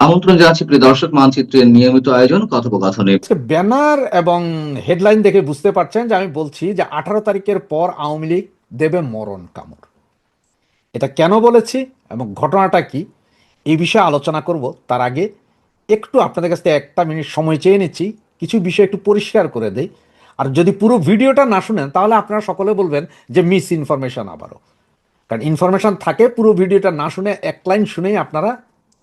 আমন্ত্রণ জানাচ্ছি প্রিয় দর্শক, মানচিত্রের নিয়মিত আয়োজন কথোপকথনে। ব্যানার এবং হেডলাইন দেখে বুঝতে পারছেন যে আমি বলছি যে 18 তারিখের পর আওয়ামী লীগ দেবে মরণ কামড়। এটা কেন বলেছি এবং ঘটনাটা কি এই বিষয়ে আলোচনা করব, তার আগে একটু আপনাদের কাছ থেকে 1 মিনিট সময় চেয়ে নিচ্ছি, কিছু বিষয় একটু পরিষ্কার করে দেই। আর যদি পুরো ভিডিওটা না শুনেন তাহলে আপনারা সকলে বলবেন যে মিস ইনফরমেশন আবারও, কারণ ইনফরমেশন থাকে, পুরো ভিডিওটা না শুনে 1 লাইন শুনেই আপনারা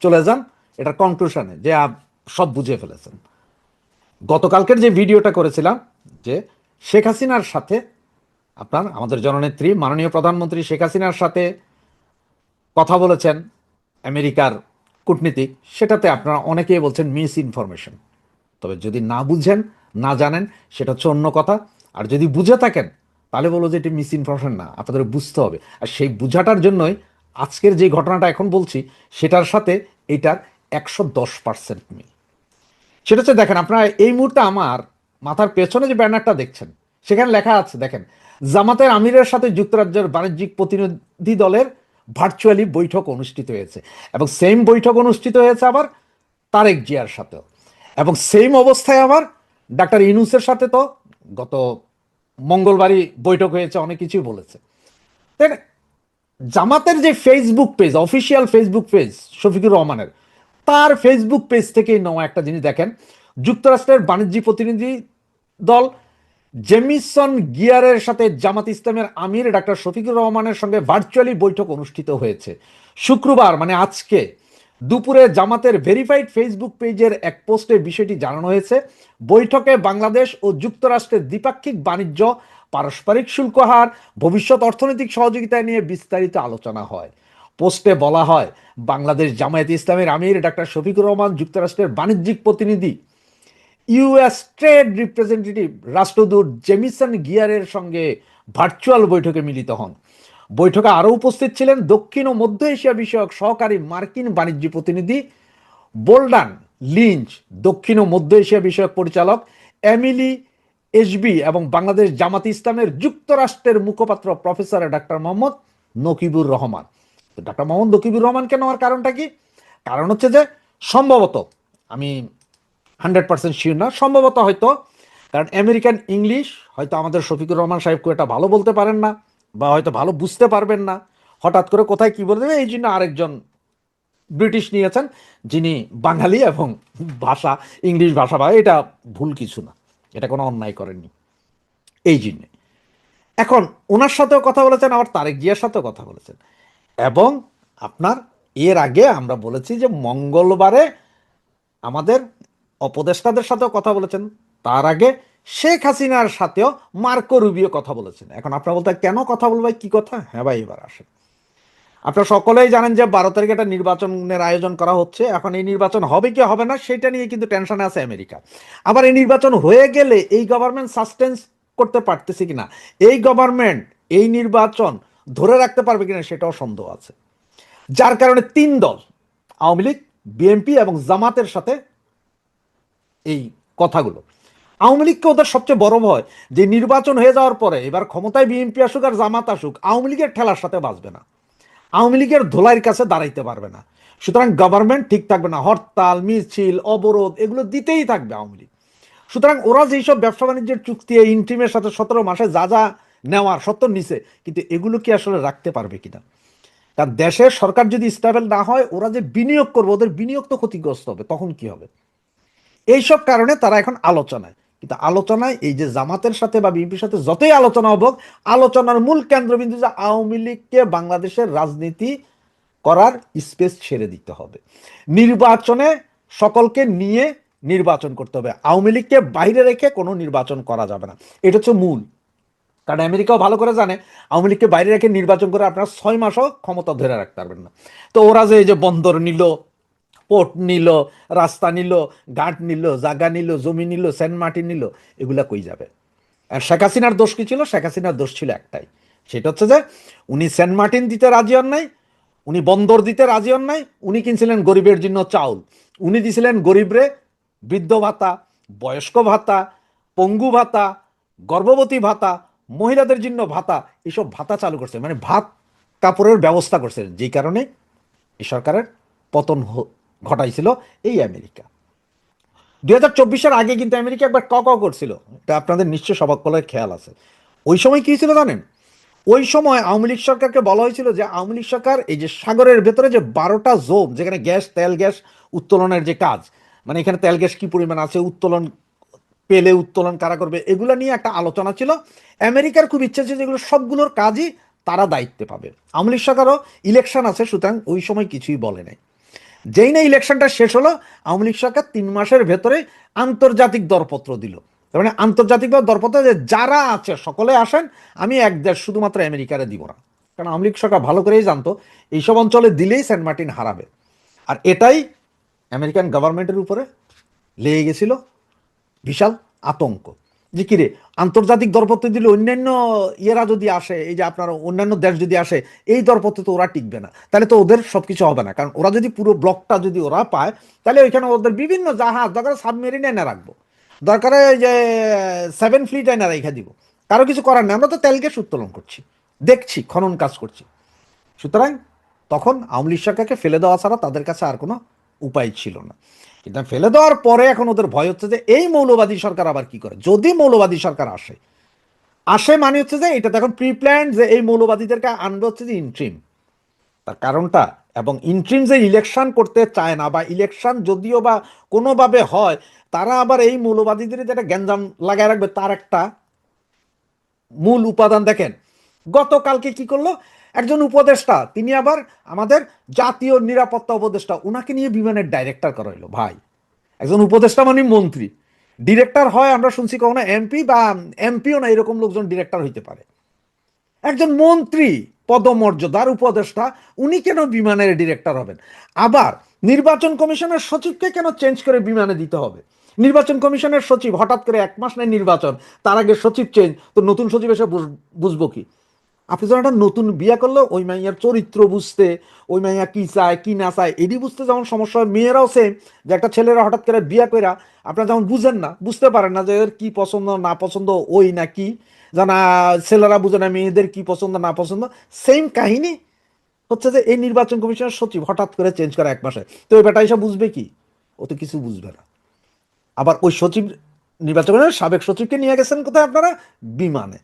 চলে যান এটার কনক্লুশনে যে সব বুঝে ফেলেছেন। গতকালকের যে ভিডিওটা করেছিলাম যে শেখ হাসিনার সাথে আমাদের জননেত্রী মাননীয় প্রধানমন্ত্রী শেখ হাসিনার সাথে কথা বলেছেন আমেরিকার কূটনীতিক, সেটাতে আপনারা অনেকেই বলছেন মিস ইনফরমেশন। তবে যদি না বুঝেন, না জানেন, সেটা হচ্ছে অন্য কথা। আর যদি বুঝে থাকেন তাহলে বলো যে এটি মিস ইনফরমেশন না, আপনাদের বুঝতে হবে। আর সেই বুঝাটার জন্যই আজকের যে ঘটনাটা এখন বলছি সেটার সাথে এটার 110% মিল। সেটা হচ্ছে, দেখেন আপনারা এই মুহূর্তে আমার মাথার পেছনে যে ব্যানারটা দেখছেন সেখানে লেখা আছে, দেখেন, জামাতের আমিরের সাথে যুক্তরাজ্যের বাণিজ্যিক প্রতিনিধি দলের ভার্চুয়ালি বৈঠক অনুষ্ঠিত হয়েছে। এবং সেম বৈঠক অনুষ্ঠিত হয়েছে আবার তারেক জিয়ার সাথেও। এবং সেম অবস্থায় আবার ডাক্তার ইউনূসের সাথে তো গত মঙ্গলবারই বৈঠক হয়েছে, অনেক কিছুই বলেছে। দেখেন, জামাতের যে Facebook page, official Facebook page Shafiqur রহমানের, তার ফেসবুক পেজ থেকেই নেওয়া একটা জিনিস দেখেন, যুক্তরাষ্ট্রের বাণিজ্যিক প্রতিনিধি দল জেমিসন গিয়ারের সাথে জামাত ইসলামের আমির ডাক্তার শফিকুর রহমানের সঙ্গে ভার্চুয়ালি বৈঠক অনুষ্ঠিত হয়েছে শুক্রবার, মানে আজকে দুপুরে জামাতের ভেরিফাইড ফেসবুক পেজের এক পোস্টে বিষয়টি জানানো হয়েছে। বৈঠকে বাংলাদেশ ও যুক্তরাষ্ট্রের দ্বিপাক্ষিক বাণিজ্য, পারস্পরিক শুল্ক হার, ভবিষ্যৎ অর্থনৈতিক সহযোগিতা নিয়ে বিস্তারিত আলোচনা হয়। পোস্টে বলা হয়, বাংলাদেশ জামায়াত ইসলামের আমির ডাক্তার শফিকুর রহমান যুক্তরাষ্ট্রের বাণিজ্যিক প্রতিনিধি ইউএস ট্রেড রিপ্রেজেন্টেটিভ রাষ্ট্রদূত জেমিসন গিয়ারের সঙ্গে ভার্চুয়াল বৈঠকে মিলিত হন। বৈঠকে আরও উপস্থিত ছিলেন দক্ষিণ ও মধ্য এশিয়া বিষয়ক সহকারী মার্কিন বাণিজ্য প্রতিনিধি বোল্ডান লিঞ্চ, দক্ষিণ ও মধ্য এশিয়া বিষয়ক পরিচালক এমিলি এসবি এবং বাংলাদেশ জামাত ইসলামের যুক্তরাষ্ট্রের মুখপাত্র professor doctor Mohammad Nakibur Rahman. Doctor Mohammad Nakibur রহমানকে নেওয়ার কারণটা কি? কারণ হচ্ছে যে সম্ভবত, আমি 100% শিওর না, সম্ভবত হয়তো কারণ আমেরিকান ইংলিশ হয়তো আমাদের শফিকুর রহমান সাহেব খুব একটা ভালো বলতে পারেন না, বা হয়তো ভালো বুঝতে পারবেন না, হঠাৎ করে কোথায় কি বলে দেবে, এই জন্য আরেকজন ব্রিটিশ নিয়েছেন যিনি বাঙালি এবং ভাষা ইংলিশ ভাষা, বা এটা ভুল কিছু না, এটা কোনো অন্যায় করেননি এই জন্যে। এখন ওনার সাথেও কথা বলেছেন, আবার তারেক জিয়ার সাথেও কথা বলেছেন। এবং আপনার এর আগে আমরা বলেছি যে মঙ্গলবারে আমাদের উপদেষ্টাদের সাথেও কথা বলেছেন, তার আগে শেখ হাসিনার সাথেও মার্কো রুবিও কথা বলেছেন। এখন আপনারা বলতে কেন কথা বলবো, কি কথা? হ্যাঁ ভাই, এবার আসেন। আপনারা সকলেই জানেন যে 12 তারিখে একটা নির্বাচনের আয়োজন করা হচ্ছে। এখন এই নির্বাচন হবে কি হবে না সেটা নিয়ে কিন্তু টেনশনে আছে আমেরিকা। আবার এই নির্বাচন হয়ে গেলে এই গভর্নমেন্ট সাস্টেন্স করতে পারতেছে কিনা, এই গভর্নমেন্ট এই নির্বাচন ধরে রাখতে পারবে কিনা সেটাও সন্দেহ আছে। যার কারণে 3 দল, আওয়ামী লীগ, বিএনপি এবং জামাতের সাথে এই কথাগুলো। আওয়ামী লীগকে ওদের সবচেয়ে বড় ভয় যে নির্বাচন হয়ে যাওয়ার পরে এবার ক্ষমতায় বিএনপি আসুক আর জামাত আসুক, আওয়ামী লীগের ঠেলার সাথে বাঁচবে না, আওয়ামী লীগের ধোলাইয়ের কাছে দাঁড়াইতে পারবে না। সুতরাং গভর্নমেন্ট ঠিক থাকবে না, হরতাল, মিছিল, অবরোধ এগুলো দিতেই থাকবে আওয়ামী লীগ। সুতরাং ওরা যেসব ব্যবসা বাণিজ্যের চুক্তি ইন্টিমের সাথে 17 মাসে যা যা নেওয়ার সত্তর নিছে, কিন্তু এগুলো কি আসলে রাখতে পারবে কিনা? কারণ দেশের সরকার যদি স্টেবল না হয়, ওরা যে বিনিয়োগ করবে, ওদের বিনিয়োগ তো ক্ষতিগ্রস্ত হবে, তখন কি হবে? এইসব কারণে তারা এখন আলোচনায়। কিন্তু আলোচনায় এই যে জামাতের সাথে বা বিএনপির সাথে যতই আলোচনা হোক, আলোচনার মূল কেন্দ্রবিন্দু যে আওয়ামী লীগকে বাংলাদেশের রাজনীতি করার স্পেস ছেড়ে দিতে হবে, নির্বাচনে সকলকে নিয়ে নির্বাচন করতে হবে, আওয়ামী লীগকে বাইরে রেখে কোনো নির্বাচন করা যাবে না। এটা হচ্ছে মূল। কারণ আমেরিকাও ভালো করে জানে আওয়ামী লীগকে বাইরে রেখে নির্বাচন করে আপনারা 6 মাসও ক্ষমতা ধরে রাখতে পারবেন না। তো ওরা যে এই যে বন্দর নিল, পোর্ট নিল, রাস্তা নিল, ঘাট নিল, জায়গা নিল, জমি নিল, সেন্ট মার্টিন নিল, এগুলা কই যাবে? আর শেখ হাসিনার দোষ কি ছিল? শেখ হাসিনার দোষ ছিল একটাই, সেটা হচ্ছে যে উনি সেন্ট মার্টিন দিতে রাজি হন নাই, উনি বন্দর দিতে রাজি হন নাই, উনি কিনছিলেন গরিবের জন্য চাউল, উনি দিছিলেন গরিবরে বৃদ্ধ ভাতা, বয়স্ক ভাতা, পঙ্গু ভাতা, গর্ভবতী ভাতা, মহিলাদের জন্য ভাতা, এসব ভাতা চালু করছে, মানে ভাত কাপড়ের ব্যবস্থা করছে, যেই কারণে এই সরকারের পতন ঘটাইছিল এই আমেরিকা। 2024-এর আগে কিন্তু আমেরিকা একবার ক করছিল, এটা আপনাদের নিশ্চয় সবাই খেয়াল আছে। ওই সময় কি ছিল জানেন? ওই সময় আওয়ামী লীগ সরকারকে বলা হয়েছিল যে আওয়ামী লীগ সরকার এই যে সাগরের ভেতরে যে 12টা জোন যেখানে গ্যাস তেল গ্যাস উত্তোলনের যে কাজ, মানে এখানে তেল গ্যাস কি পরিমাণ আছে, উত্তোলন পেলে উত্তোলন কারা করবে, এগুলো নিয়ে একটা আলোচনা ছিল। আমেরিকার খুব ইচ্ছা ছিল যেগুলো সবগুলোর কাজই তারা দায়িত্বে পাবে। আওয়ামী লীগ সরকারও ইলেকশন আছে, সুতরাং ওই সময় কিছুই বলে নাই। যেই না ইলেকশনটা শেষ হলো, আওয়ামী লীগ সরকার 3 মাসের ভেতরে আন্তর্জাতিক দরপত্র দিল। তার মানে আন্তর্জাতিকভাবে দরপত্র যে যারা আছে সকলে আসেন, আমি এক দেশ শুধুমাত্র আমেরিকারে দিব না। কারণ আওয়ামী লীগ সরকার ভালো করেই জানতো এইসব অঞ্চলে দিলেই সেন্ট মার্টিন হারাবে। আর এটাই আমেরিকান গভর্নমেন্টের উপরে লেগে গেছিল বিশাল আতঙ্ক, যে কিরে আন্তর্জাতিক দরপত্র দিলে অন্যান্য ইয়েরা যদি আসে, এই যে আপনার অন্যান্য দেশ যদি আসে, এই দরপত্র তো ওরা টিকবে না, তাহলে তো ওদের সবকিছু হবে না। কারণ ওরা যদি পুরো ব্লকটা যদি ওরা পায়, তাহলে ওইখানে ওদের বিভিন্ন জাহাজ, দরকার সাবমেরিন এনে রাখবো, দরকারে ওই যে 7 ফ্লিট এনে রেখে দিব, কারো কিছু করার নেই, আমরা তো তেল গ্যাস উত্তোলন করছি, দেখছি, খনন কাজ করছি। সুতরাং তখন আওয়ামী লীগ সরকারকে ফেলে দেওয়া ছাড়া তাদের কাছে আর কোনো উপায় ছিল না। কিন্তু ফেলে দেওয়ার পরে এখন ওদের ভয় হচ্ছে যে এই মৌলবাদী সরকার আবার কি করে, যদি মৌলবাদী সরকার আসে আসে মানে হচ্ছে যে এটা এখন প্রি প্ল্যান, যে এই মৌলবাদীদেরকে আনবে হচ্ছে যে ইন্ট্রিম, তার কারণটা। এবং ইন্ট্রিম যে ইলেকশন করতে চায় না, বা ইলেকশন যদিও বা কোনোভাবে হয়, তারা আবার এই মৌলবাদীদের যেটা গ্যাঞ্জাম লাগায় রাখবে, তার একটা মূল উপাদান দেখেন। গতকালকে কি করলো একজন উপদেষ্টা, তিনি আবার আমাদের জাতীয় নিরাপত্তা উপদেষ্টা, উনাকে নিয়ে বিমানের ডাইরেক্টর করা হলো। ভাই, একজন উপদেষ্টা মানে মন্ত্রী, ডিরেক্টর হয় আমরা শুনছি কখনো এমপি, বা এমপিও না এরকম লোকজন ডিরেক্টর হইতে পারে। একজন মন্ত্রী পদমর্যাদার উপদেষ্টা, উনি কেন বিমানের ডিরেক্টর হবেন? আবার নির্বাচন কমিশনের সচিবকে কেন চেঞ্জ করে বিমানে দিতে হবে? নির্বাচন কমিশনের সচিব হঠাৎ করে 1 মাস নেই নির্বাচন, তার আগে সচিব চেঞ্জ, তো নতুন সচিব এসে বুঝবো কি? আপনি যখন একটা নতুন বিয়ে করলে ওই মাইয়ার চরিত্র বুঝতে, ওই মাইয়া কি চায় কি না চায় এটি বুঝতে যেমন সমস্যা হয়, মেয়েরাও সেম, যে একটা ছেলেরা হঠাৎ করে বিয়ে কইরা আপনারা যেমন বুঝেন না, বুঝতে পারেন না যে এর কি পছন্দ না পছন্দ, ওই না কি জানা, ছেলেরা বুঝে না মেয়েদের কি পছন্দ না পছন্দ। সেম কাহিনী হচ্ছে যে এই নির্বাচন কমিশনের সচিব হঠাৎ করে চেঞ্জ করা 1 মাসে, তো ওই বেটা এসে বুঝবে কি? ও তো কিছু বুঝবে না। আবার ওই সচিব, নির্বাচন কমিশনের সাবেক সচিবকে নিয়ে গেছেন কোথায় আপনারা? বিমানে।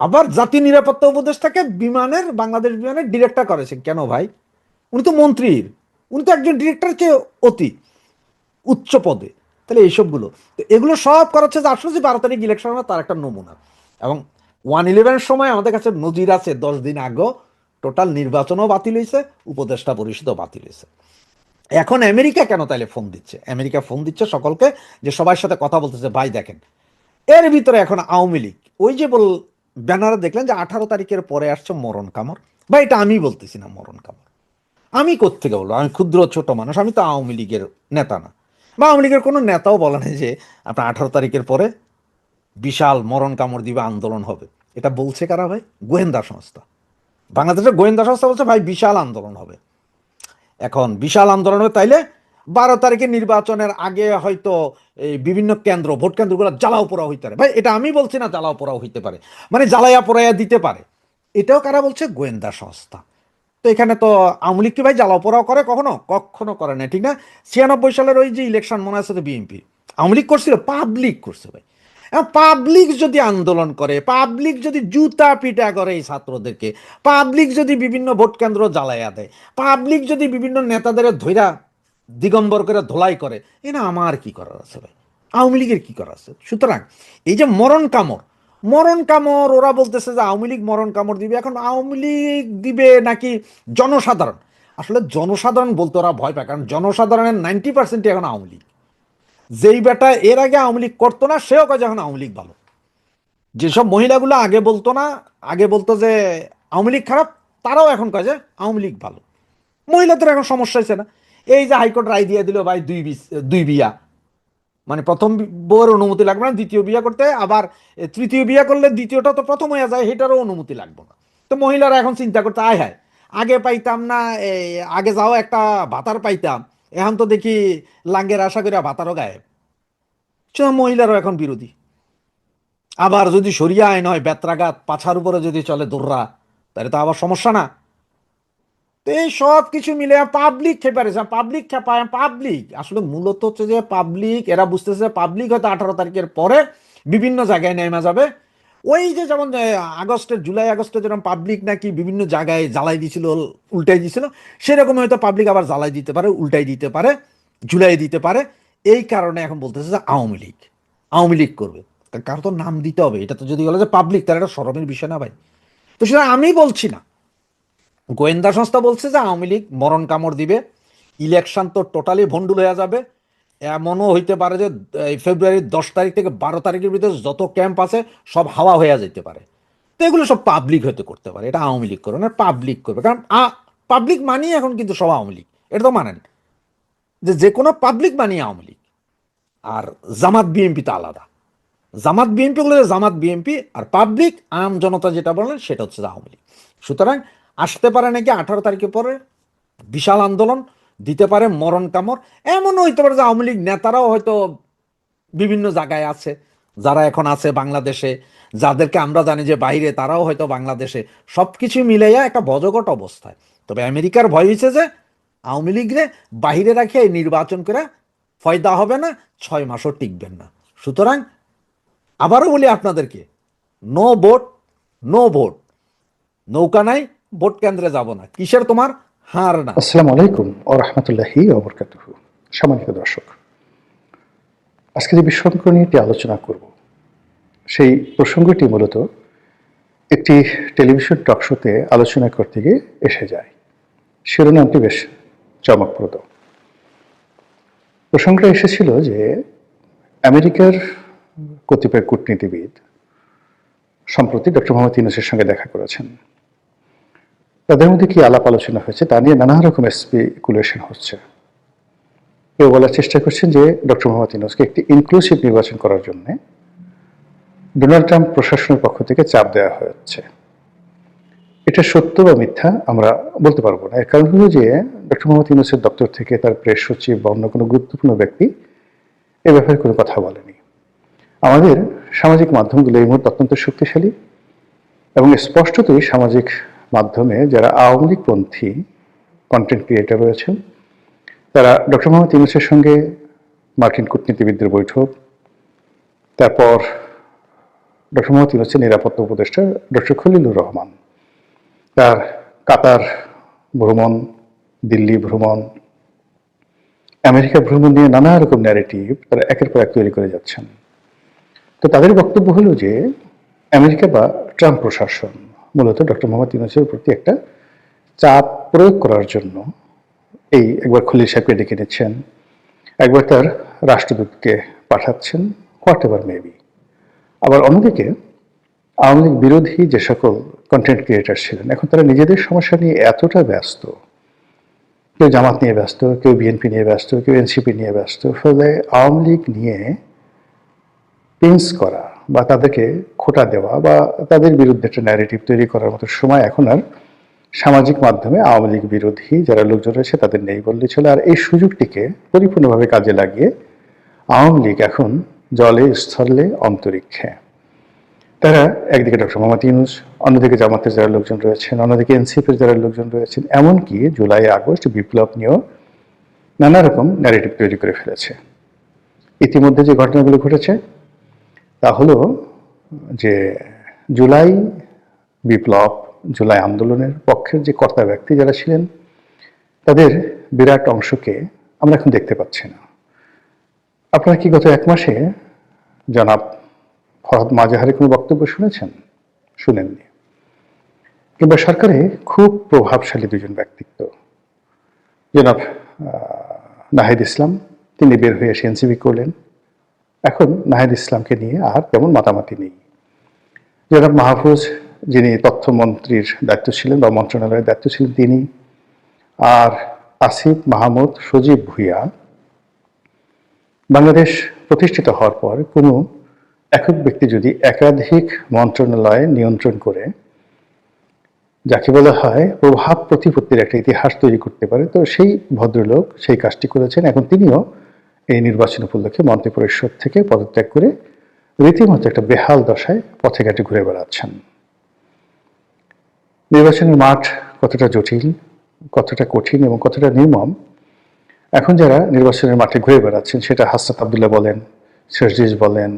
আবার জাতীয় নিরাপত্তা উপদেষ্টাকে বিমানের, বাংলাদেশ বিমানের ডিরেক্টর করেছেন কেন ভাই? উনি তো মন্ত্রীর, উনি তো একজন ডিরেক্টর চেয়ে অতি উচ্চ পদে। তাহলে এইসবগুলো, তো এগুলো সব করাচ্ছে যে আসলে যে 12 তারিখ ইলেকশন হবে তার একটা নমুনা। এবং 1/11-এর সময় আমাদের কাছে নজির আছে, 10 দিন আগেও টোটাল নির্বাচনও বাতিল হয়েছে, উপদেষ্টা পরিষদও বাতিল হয়েছে। এখন আমেরিকা কেন তাইলে ফোন দিচ্ছে? আমেরিকা ফোন দিচ্ছে সকলকে, যে সবার সাথে কথা বলতেছে, ভাই দেখেন এর ভিতরে এখন আওয়ামী লীগ, ওই যে ব্যানারে দেখলেন যে 18 তারিখের পরে আসছে মরণ কামড়। ভাই এটা আমি বলতেছি না মরণ কামড়, আমি কোত্থেকে বলবো? আমি ক্ষুদ্র ছোট মানুষ, আমি তো আওয়ামী লীগের নেতা না, বা আওয়ামী লীগের কোনো নেতাও বলে নাই যে আপনার 18 তারিখের পরে বিশাল মরণ কামড় দিবে, আন্দোলন হবে। এটা বলছে কারা ভাই? গোয়েন্দা সংস্থা। বাংলাদেশের গোয়েন্দা সংস্থা বলছে ভাই বিশাল আন্দোলন হবে। এখন বিশাল আন্দোলন হবে, তাইলে 12 তারিখের নির্বাচনের আগে হয়তো এই বিভিন্ন কেন্দ্র, ভোট কেন্দ্রগুলো জ্বালাও পোড়াও হইতে পারে। ভাই এটা আমি বলছি না, জ্বালাও পোড়াও হইতে পারে, মানে জ্বালাইয়া পোড়াইয়া দিতে পারে। এটাও কারা বলছে? গোয়েন্দা সংস্থা। তো এখানে তো আওয়ামী লীগ কি ভাই জ্বালাও পোড়াও করে? কখনো কখনো করে না, ঠিক না? 96 সালের ওই যে ইলেকশন মনে আছে তো, বিএনপি আওয়ামী লীগ করছিল, পাবলিক করছে ভাই। পাবলিক যদি আন্দোলন করে, পাবলিক যদি জুতা পিটা করে এই ছাত্রদেরকে, পাবলিক যদি বিভিন্ন ভোট কেন্দ্র জ্বালাইয়া দেয়, পাবলিক যদি বিভিন্ন নেতাদের ধৈরা দিগম্বর করে ধোলাই করে, না আমার কি করার আছে ভাই? আওয়ামী লীগের কি করার আছে? সুতরাং এই যে মরণ কামড়, মরণ কামড় ওরা বলতেছে যে আওয়ামী লীগ মরণ কামড় দিবে। এখন আওয়ামী লীগ দিবে নাকি জনসাধারণ? আসলে জনসাধারণ বলতে ওরা ভয় পায়, কারণ জনসাধারণের 90% এখন আওয়ামী লীগ। যেই বেটা এর আগে আওয়ামী লীগ করতো না, সেও কয় যখন আওয়ামী লীগ ভালো। যেসব মহিলাগুলো আগে বলতো না, আগে বলতো যে আওয়ামী লীগ খারাপ, তারাও এখন কয় যে আওয়ামী লীগ ভালো। মহিলাদের এখন সমস্যা হয়েছে না? এই যে হাইকোর্ট রায় দিয়ে দিল ভাই, দুই বিয়া, মানে প্রথম বউয়ের অনুমতি লাগবে না দ্বিতীয় বিয়া করতে, আবার তৃতীয় বিয়া করলে দ্বিতীয়টা তো প্রথম হয়ে যায়, সেটারও অনুমতি লাগবে না। তো মহিলারা এখন চিন্তা করতে, আয় হায় আগে পাইতাম না, আগে যাও একটা ভাতার পাইতাম, এখন তো দেখি লাঙ্গের আশা করে ভাতারও গায়েব। মহিলারাও এখন বিরোধী। আবার যদি সরিয়া আইন হয়, বেত্রাঘাত পাছার উপরে যদি চলে দৌড়া, তাহলে তো আবার সমস্যা না? তো এই সব কিছু মিলে পাবলিক খেপে রয়েছে। পাবলিক খেপায়, পাবলিক আসলে মূলত হচ্ছে যে পাবলিক, এরা বুঝতেছে পাবলিক হয়তো 18 তারিখের পরে বিভিন্ন জায়গায় নেমে যাবে। ওই যে যেমন আগস্টের, জুলাই আগস্টে যেরকম পাবলিক নাকি বিভিন্ন জায়গায় জ্বালাই দিছিল, উল্টাই দিছিল, সেরকম হয়তো পাবলিক আবার জ্বালাই দিতে পারে, উল্টাই দিতে পারে, ঝুলাই দিতে পারে। এই কারণে এখন বলতেছে যে আওয়ামী লীগ করবে। কারো তো নাম দিতে হবে, এটা তো যদি বলে যে পাবলিক, তাহলে এটা শরমের বিষয় না ভাই? তো সেটা আমি বলছি না, গোয়েন্দা সংস্থা বলছে যে আওয়ামী লীগ মরণ কামড় দিবে, ইলেকশন তো টোটালি ভন্ডুল হয়ে যাবে। এমনও হইতে পারে যে এই ফেব্রুয়ারির 10 তারিখ থেকে 12 তারিখের ভিতরে যত ক্যাম্প আছে সব হাওয়া হয়ে যেতে পারে। তো এগুলো সব পাবলিক হতে করতে পারে, এটা আওয়ামী লীগ করবে না, পাবলিক করবে। কারণ পাবলিক মানি এখন কিন্তু সব আওয়ামী লীগ, এটা তো মানেন যে যে কোনো পাবলিক মানি আওয়ামী লীগ। আর জামাত বিএনপি তো আলাদা। জামাত বিএনপি গুলো জামাত বিএনপি, আর পাবলিক আম জনতা যেটা বলেন সেটা হচ্ছে আওয়ামী লীগ। সুতরাং আসতে পারে নাকি 18 তারিখের পরে বিশাল আন্দোলন, দিতে পারে মরণ কামড়। এমনও হইতে পারে যে আওয়ামী লীগ নেতারাও হয়তো বিভিন্ন জায়গায় আছে, যারা এখন আছে বাংলাদেশে, যাদেরকে আমরা জানি যে বাইরে, তারাও হয়তো বাংলাদেশে। সবকিছু মিলাইয়া একটা বজগট অবস্থায়। তবে আমেরিকার ভয় হয়েছে যে আওয়ামী লীগরে বাহিরে রাখে এই নির্বাচন করে ফয়দা হবে না, 6 মাসও টিকবেন না। সুতরাং আবারও বলি আপনাদেরকে, নো ভোট, নো ভোট। নৌকা নাই, ভোট কেন্দ্রে যাব না, কিসের তোমার হার না। আসসালামু আলাইকুম ওয়া রাহমাতুল্লাহি ওয়া বারাকাতুহু। সম্মানিত দর্শক, আজকে যে বিষয় নিয়ে আলোচনা করব, সেই প্রসঙ্গটি মূলত একটি টেলিভিশন টক শোতে আলোচনা করতে গিয়ে এসে যায়। শিরোনামটি বেশ চমকপ্রদ। প্রসঙ্গটা এসেছিল যে আমেরিকার কতিপয় কূটনীতিবিদ সম্প্রতি ডক্টর মোহাম্মদ ইউনূসের সঙ্গে দেখা করেছেন। তাদের মধ্যে কি আলাপ আলোচনা হয়েছে তা নিয়ে নানা রকম স্পেকুলেশন হচ্ছে। কেউ বলার চেষ্টা করছেন যে ডক্টর মোহাম্মদ ইউনূসকে একটি ইনক্লুসিভ নির্বাচন করার জন্য ডোনাল্ড ট্রাম্প প্রশাসনের পক্ষ থেকে চাপ দেওয়া হচ্ছে। এটা সত্য বা মিথ্যা আমরা বলতে পারবো না। এর কারণ হলো যে ডক্টর মোহাম্মদ ইউনূসের দপ্তর থেকে তার প্রেস সচিব বা অন্য কোনো গুরুত্বপূর্ণ ব্যক্তি এ ব্যাপারে কোনো কথা বলেনি। আমাদের সামাজিক মাধ্যমগুলো এই মুহূর্তে অত্যন্ত শক্তিশালী এবং স্পষ্টতই সামাজিক মাধ্যমে যারা আওয়ামী লীগপন্থী কন্টেন্ট ক্রিয়েটর রয়েছেন, তারা ডক্টর মোহাম্মদ ইউনূসের সঙ্গে মার্কিন কূটনীতিবিদদের বৈঠক, তারপর ডক্টর মোহাম্মদ ইউনূসের নিরাপত্তা উপদেষ্টা ডক্টর খলিলুর রহমান, তার কাতার ভ্রমণ, দিল্লি ভ্রমণ, আমেরিকা ভ্রমণ নিয়ে নানা রকম ন্যারেটিভ তারা একের পর এক তৈরি করে যাচ্ছেন। তো তাদের বক্তব্য হলো যে আমেরিকা বা ট্রাম্প প্রশাসন মূলত ডক্টর মোহাম্মদ ইউনূসের প্রতি একটা চাপ প্রয়োগ করার জন্য এই একবার খলিল সাহেবকে ডেকে নিচ্ছেন, একবার তার রাষ্ট্রদূতকে পাঠাচ্ছেন, হোয়াট এভার মেবি। আবার অন্যদিকে আওয়ামী লীগ বিরোধী যে সকল কন্টেন্ট ক্রিয়েটার ছিলেন, এখন তারা নিজেদের সমস্যা নিয়ে এতটা ব্যস্ত, কেউ জামাত নিয়ে ব্যস্ত, কেউ বিএনপি নিয়ে ব্যস্ত, কেউ এনসিপি নিয়ে ব্যস্ত, ফলে আওয়ামী লীগ নিয়ে পিন্স করা বা তাদেরকে খোঁটা দেওয়া বা তাদের বিরুদ্ধে একটা ন্যারেটিভ তৈরি করার মতো সময় এখন আর সামাজিক মাধ্যমে আওয়ামী লীগ বিরোধী যারা লোকজন রয়েছে তাদের নেই বললে চলে। আর এই সুযোগটিকে পরিপূর্ণভাবে কাজে লাগিয়ে আওয়ামী লীগ এখন জলে, স্থলে, অন্তরিক্ষে। তারা একদিকে ডক্টর মোহাম্মদ ইউনূস, অন্যদিকে জামাতের যারা লোকজন রয়েছেন, অন্যদিকে এনসিপির যারা লোকজন রয়েছেন, এমনকি জুলাই আগস্ট বিপ্লব নিয়েও নানা রকম ন্যারেটিভ তৈরি করে ফেলেছে। ইতিমধ্যে যে ঘটনাগুলো ঘটেছে তা হলো যে জুলাই বিপ্লব, জুলাই আন্দোলনের পক্ষের যে কর্তা ব্যক্তি যারা ছিলেন, তাদের বিরাট অংশকে আমরা এখন দেখতে পাচ্ছি না। আপনারা কি গত 1 মাসে জনাব ফরহাদ মাজাহারের কোনো বক্তব্য শুনেছেন? শুনেননি। কিংবা সরকারে খুব প্রভাবশালী দুজন ব্যক্তিত্ব, জনাব নাহিদ ইসলাম, তিনি বের হয়ে এসে এনসিপি করলেন। এখন নাহিদ ইসলামকে নিয়ে আর তেমন মাতামাতি নেই। জনাব মাহফুজ, যিনি তথ্যমন্ত্রীর দায়িত্ব ছিলেন বা মন্ত্রণালয়ের দায়িত্ব ছিলেন, তিনি, আর আসিফ মাহমুদ সজীব ভুইয়া, বাংলাদেশ প্রতিষ্ঠিত হওয়ার পর কোনো একক ব্যক্তি যদি একাধিক মন্ত্রণালয় নিয়ন্ত্রণ করে, যাকে বলা হয় প্রভাব প্রতিপত্তির একটা ইতিহাস তৈরি করতে পারে, তো সেই ভদ্রলোক সেই কাজটি করেছেন। এখন তিনিও এই নির্বাচন উপলক্ষে মন্ত্রিপরিষদ থেকে পদত্যাগ করে রীতিমতো একটা বেহাল দশায় পথে ঘাটে ঘুরে বেড়াচ্ছেন। নির্বাচনের মাঠ কতটা জটিল, কতটা কঠিন এবং কতটা নির্মম এখন যারা নির্বাচনের মাঠে ঘুরে বেড়াচ্ছেন, সেটা হাসনাত আব্দুল্লাহ বলেন, শেরজিজ বলেন,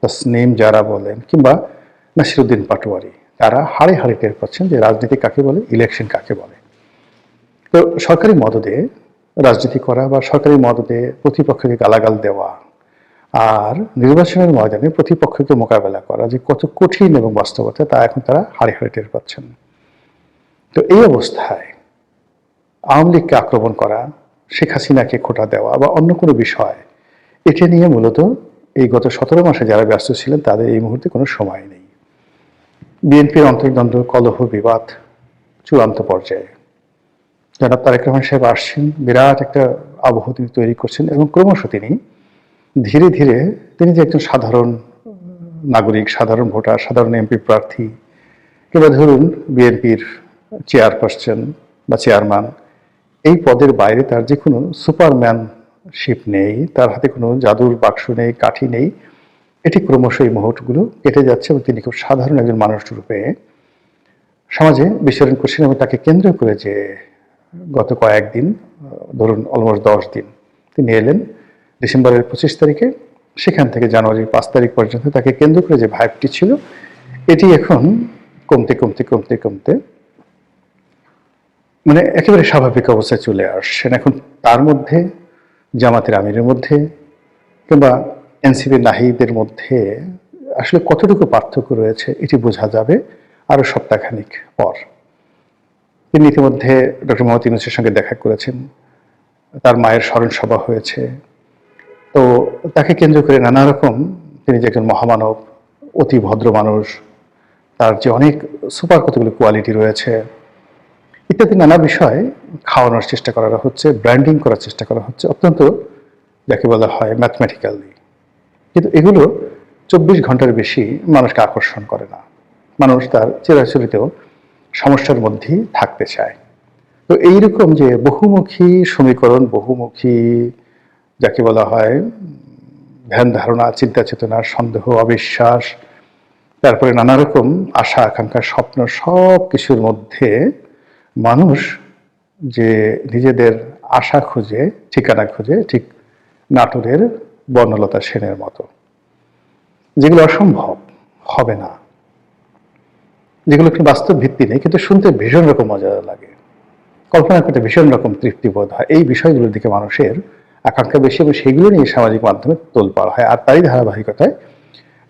তাসনিম যারা বলেন, কিংবা নাসিরুদ্দিন পাটোয়ারি, তারা হাড়ে হাড়ে টের পাচ্ছেন যে রাজনীতি কাকে বলে, ইলেকশন কাকে বলে। তো সরকারি মদদে রাজনীতি করা বা সরকারি মদদে প্রতিপক্ষকে গালাগাল দেওয়া আর নির্বাচনের ময়দানে প্রতিপক্ষকে মোকাবেলা করা যে কত কঠিন এবং বাস্তবতা, তা এখন তারা হাড়ে হাড়ে টের পাচ্ছেন। তো এই অবস্থায় আওয়ামী লীগকে আক্রমণ করা, শেখ হাসিনাকে খোঁটা দেওয়া বা অন্য কোনো বিষয়, এটা নিয়ে মূলত এই গত 17 মাসে যারা ব্যস্ত ছিলেন তাদের এই মুহূর্তে কোনো সময় নেই। বিএনপির অন্তর্দ্বন্দ্ব, কলহ, বিবাদ চূড়ান্ত পর্যায়ে। জনাব তারেক রহমান সাহেব আসছেন, বিরাট একটা আবহ তিনি তৈরি করছেন এবং ক্রমশ তিনি ধীরে ধীরে তিনি যে একজন সাধারণ নাগরিক, সাধারণ ভোটার, সাধারণ এমপি প্রার্থী, কিংবা ধরুন বিএনপির চেয়ারপারসন বা চেয়ারম্যান, এই পদের বাইরে তার যে কোনো সুপারম্যানশিপ নেই, তার হাতে কোনো জাদুর বাক্স নেই, কাঠি নেই, এটি ক্রমশ এই মুহূর্তগুলো কেটে যাচ্ছে এবং তিনি খুব সাধারণ একজন মানুষ রূপে সমাজে বিচরণ করছেন। এবং তাকে কেন্দ্র করে যে গত কয়েকদিন, ধরুন অলমোস্ট 10 দিন, তিনি এলেন ডিসেম্বরের 25 তারিখে, সেখান থেকে জানুয়ারির 5 তারিখ পর্যন্ত তাকে কেন্দ্র করে যে ভাইবটি ছিল, এটি এখন কমতে কমতে কমতে কমতে মানে একেবারে স্বাভাবিক অবস্থায় চলে আসছেন। এখন তার মধ্যে, জামাতের আমিরের মধ্যে কিংবা এনসিপির নাহিদের মধ্যে আসলে কতটুকু পার্থক্য রয়েছে এটি বোঝা যাবে আরো সপ্তাহখানিক পর। তিনি ইতিমধ্যে ডক্টর মোহাম্মদ ইউনূসের সঙ্গে দেখা করেছেন, তার মায়ের স্মরণ সভা হয়েছে। তো তাকে কেন্দ্র করে নানা রকম, তিনি যে একজন মহামানব, অতি ভদ্র মানুষ, তার যে অনেক সুপার কতগুলো কোয়ালিটি রয়েছে ইত্যাদি নানা বিষয় খাওয়ানোর চেষ্টা করা হচ্ছে, ব্র্যান্ডিং করার চেষ্টা করা হচ্ছে, অত্যন্ত যাকে বলা হয় ম্যাথমেটিক্যালি। কিন্তু এগুলো 24 ঘন্টার বেশি মানুষকে আকর্ষণ করে না। মানুষ তার চিরাচরিত সমস্যার মধ্যেই থাকতে চায়। তো এইরকম যে বহুমুখী সমীকরণ, বহুমুখী যাকে বলা হয় ধ্যান ধারণা, চিন্তা চেতনা, সন্দেহ, অবিশ্বাস, তারপরে নানা রকম আশা আকাঙ্ক্ষা, স্বপ্ন, সব কিছুর মধ্যে মানুষ যে নিজেদের আশা খুঁজে, ঠিকানা খুঁজে, ঠিক নাটোরের বর্ণলতা সেনের মতো, যেগুলো অসম্ভব, হবে না, যেগুলো একটু বাস্তব ভিত্তি নেই, কিন্তু শুনতে ভীষণ রকম মজা লাগে, কল্পনা করতে ভীষণ রকম তৃপ্তিবোধ হয়। এই বিষয়গুলোর দিকে মানুষের আকাঙ্ক্ষা বেশি এবং সেগুলো নিয়ে সামাজিক মাধ্যমে তোলপাড় হয়। আর তারই ধারাবাহিকতায়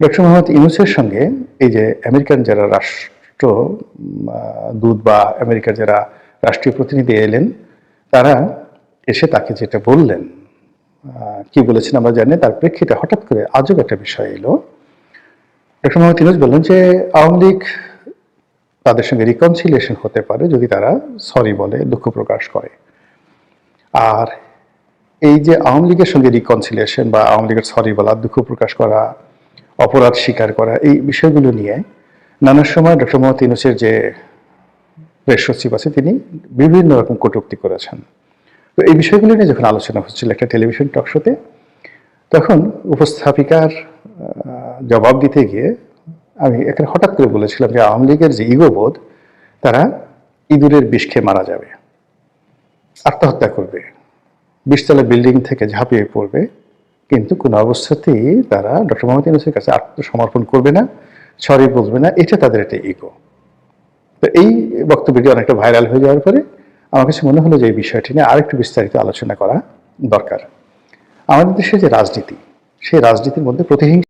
ডক্টর মোহাম্মদ ইউনূসের সঙ্গে এই যে আমেরিকান যারা রাষ্ট্রদূত বা আমেরিকার যারা রাষ্ট্রীয় প্রতিনিধি এলেন, তারা এসে তাকে যেটা বললেন, কি বলেছেন আমরা জানি, তার প্রেক্ষিতে হঠাৎ করে আজব একটা বিষয় এলো। ডক্টর মোহাম্মদ ইউনূস বললেন যে আওয়ামী লীগ তাদের সঙ্গে রিকনসিলিয়েশন হতে পারে যদি তারা সরি বলে, দুঃখ প্রকাশ করে। আর এই যে আওয়ামী লীগের সঙ্গে রিকনসিলিয়েশন বা আওয়ামী লীগের সরি বলা, দুঃখ প্রকাশ করা, অপরাধ স্বীকার করা, এই বিষয়গুলো নিয়ে নানা সময় ডক্টর মোহাম্মদ ইউনূসের যে প্রেস সচিব আছে তিনি বিভিন্ন রকম কটূক্তি করেছেন। তো এই বিষয়গুলো নিয়ে যখন আলোচনা হচ্ছিল একটা টেলিভিশন টক শোতে, তখন উপস্থাপিকার জবাব দিতে গিয়ে আমি এখানে হঠাৎ করে বলেছিলাম যে আওয়ামী লীগের যে ইগোবোধ, তারা ইঁদুরের বিষ খেয়ে মারা যাবে, আত্মহত্যা করবে, 20 তলা বিল্ডিং থেকে ঝাঁপিয়ে পড়বে, কিন্তু কোনো অবস্থাতেই তারা ডক্টর মোহাম্মদ ইউনূসের কাছে আত্মসমর্পণ করবে না, সরি বলবে না, এটা তাদের একটা ইগো। তো এই বক্তব্যটি অনেকটা ভাইরাল হয়ে যাওয়ার পরে আমার কাছে মনে হলো যে এই বিষয়টি নিয়ে আরেকটু বিস্তারিত আলোচনা করা দরকার। আমাদের দেশে যে রাজনীতি, সেই রাজনীতির মধ্যে প্রতিহিংসা